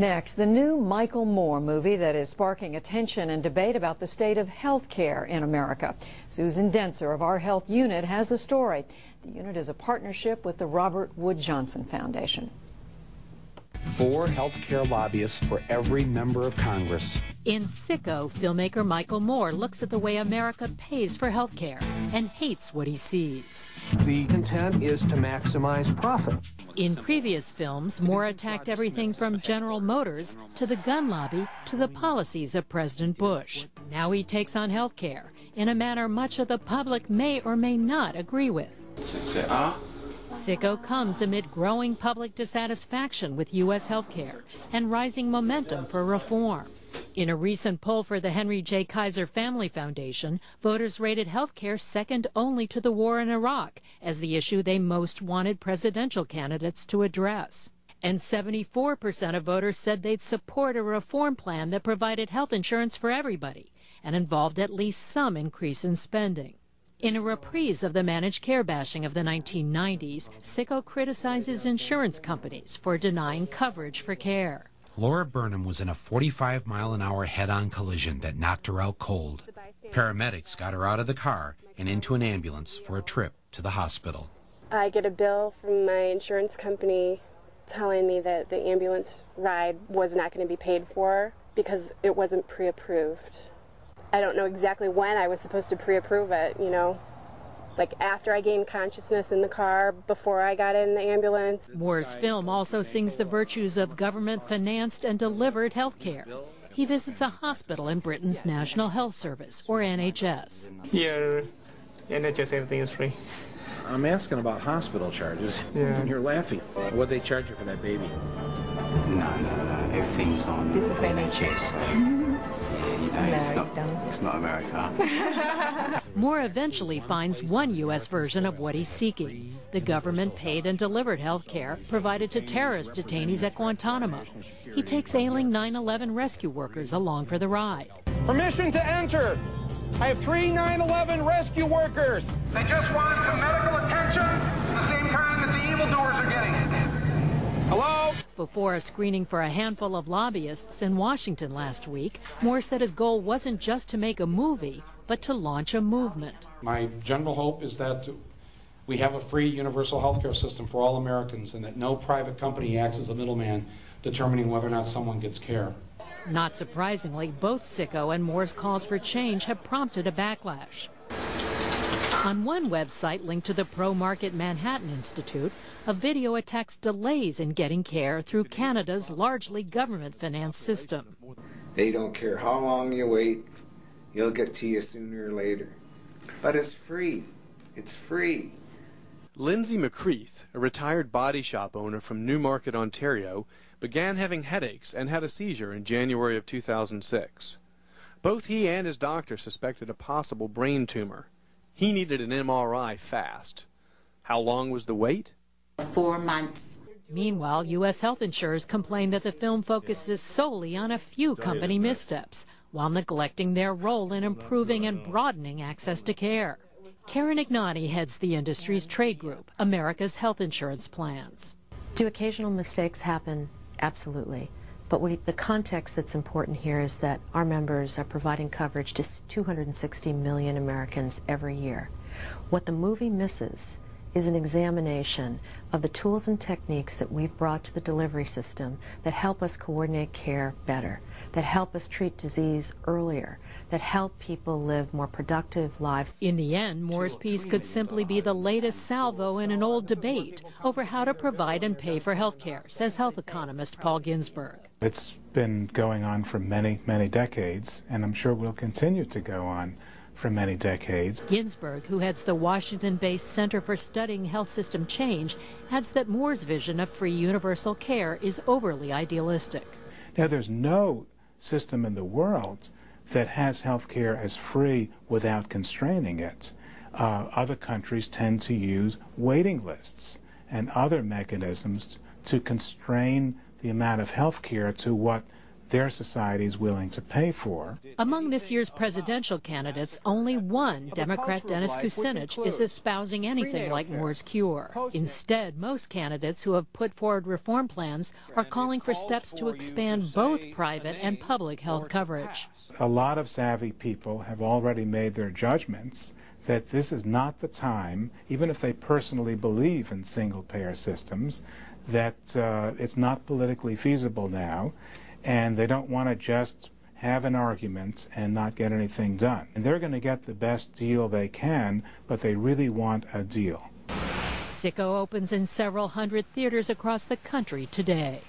Next, the new Michael Moore movie that is sparking attention and debate about the state of health care in America. Susan Denser of Our Health Unit has the story. The unit is a partnership with the Robert Wood Johnson Foundation. 4 healthcare lobbyists for every member of Congress. In Sicko, filmmaker Michael Moore looks at the way America pays for health care and hates what he sees. The intent is to maximize profit. In previous films, Moore attacked everything from General Motors to the gun lobby to the policies of President Bush. Now he takes on health care in a manner much of the public may or may not agree with. Sicko comes amid growing public dissatisfaction with U.S. health care and rising momentum for reform. In a recent poll for the Henry J. Kaiser Family Foundation, voters rated health care second only to the war in Iraq as the issue they most wanted presidential candidates to address. And 74% of voters said they'd support a reform plan that provided health insurance for everybody and involved at least some increase in spending. In a reprise of the managed care bashing of the 1990s, Sicko criticizes insurance companies for denying coverage for care. Laura Burnham was in a 45-mile-an-hour head-on collision that knocked her out cold. Paramedics got her out of the car and into an ambulance for a trip to the hospital. I get a bill from my insurance company telling me that the ambulance ride was not going to be paid for because it wasn't pre-approved. I don't know exactly when I was supposed to pre-approve it, you know, like after I gained consciousness in the car, before I got in the ambulance. Moore's film also sings the virtues of government-financed and delivered health care. He visits a hospital in Britain's National Health Service, or NHS. Here, NHS, everything is free. I'm asking about hospital charges. Yeah. You're laughing. What'd they charge you for that baby? No. Everything's on. This is NHS. It's not America. Moore eventually finds one U.S. version of what he's seeking: the government-paid and delivered health care provided to terrorist detainees at Guantanamo. He takes ailing 9/11 rescue workers along for the ride. Permission to enter. I have 3 9/11 rescue workers. They just wanted some medical attention at the same time that the evildoers are getting it. Hello? Before a screening for a handful of lobbyists in Washington last week, Moore said his goal wasn't just to make a movie, but to launch a movement. My general hope is that we have a free universal health care system for all Americans and that no private company acts as a middleman determining whether or not someone gets care. Not surprisingly, both Sicko and Moore's calls for change have prompted a backlash. On one website linked to the pro-market Manhattan Institute, a video attacks delays in getting care through Canada's largely government-financed system. They don't care how long you wait, you'll get to you sooner or later. But it's free. It's free. Lindsay McCreath, a retired body shop owner from Newmarket, Ontario, began having headaches and had a seizure in January of 2006. Both he and his doctor suspected a possible brain tumor. He needed an MRI fast. How long was the wait? 4 months. Meanwhile, U.S. health insurers complain that the film focuses solely on a few company missteps, while neglecting their role in improving and broadening access to care. Karen Ignati heads the industry's trade group, America's Health Insurance Plans. Do occasional mistakes happen? Absolutely. But the context that's important here is that our members are providing coverage to 260 million Americans every year. What the movie misses is an examination of the tools and techniques that we've brought to the delivery system that help us coordinate care better, that help us treat disease earlier, that help people live more productive lives. In the end, Moore's piece could simply be the latest salvo in an old debate over how to provide and pay for health care, says health economist Paul Ginsberg. It's been going on for many, many decades, and I'm sure will continue to go on for many decades. Ginsberg, who heads the Washington-based Center for Studying Health System Change, adds that Moore's vision of free universal care is overly idealistic. Now, there's no system in the world that has health care as free without constraining it. Other countries tend to use waiting lists and other mechanisms to constrain the amount of health care to what their society is willing to pay for. Among this year's presidential candidates, only one, Democrat Dennis Kucinich, is espousing anything like Moore's cure. Instead, most candidates who have put forward reform plans are calling for steps to expand both private and public health coverage. A lot of savvy people have already made their judgments that this is not the time, even if they personally believe in single-payer systems, that it's not politically feasible now, and they don't want to just have an argument and not get anything done. And they're going to get the best deal they can, but they really want a deal. Sicko opens in several hundred theaters across the country today.